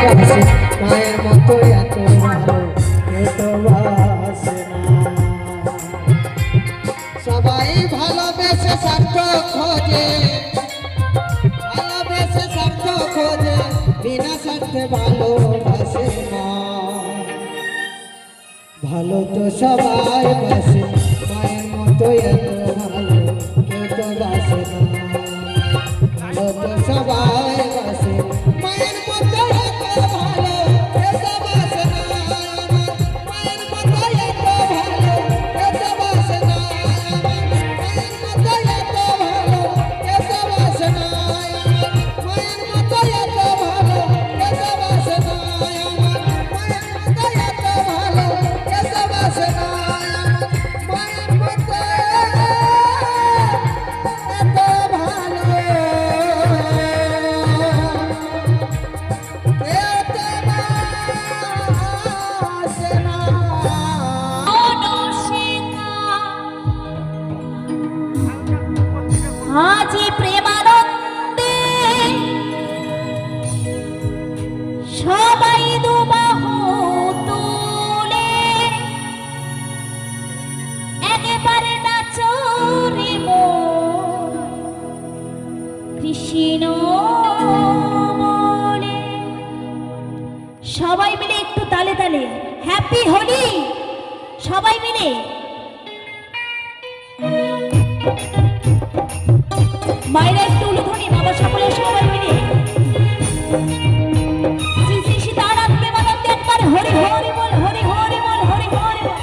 মায়ের মতো এত ভালো এত বাসে না। সবাই ভালোবেসে স্বার্থ খোঁজে, ভালোবেসে স্বার্থ খোঁজে, বিনা স্বার্থে ভালোবাসে না। ভালো তো সবাই বাসে, মায়ের মতো এত ভালো কেউ তো বাসে না। ভালো তো সবাই বাসে, মায়ের মতো এত ভালো কেউ তো বাসে না। মায়ের মতো এত ভালো কেউ তো বাসে না। মায়ের মতো এত ভালো কেউ তো বাসে না। মায়ের মতো এত ভালো কেউ তো বাসে না। মায়ের মতো এত ভালো কেউ তো বাসে না। মায়ের মতো এত ভালো আজি প্রেমানন্দে সবাই দুবাহু তুলে একেবারে নাচরে মন কৃষ্ণ বলে। সবাই মিলে একটু তালে তালে হ্যাপি হোলি সবাই মিলে। মায়েরা একটু উলুধ্বনি বাবা সকলে সবাই মিলে শ্রী শ্রী সীতারাম প্রেমানন্দে একবার হরি হরি বল হরি হরি বল হরি হরি বল।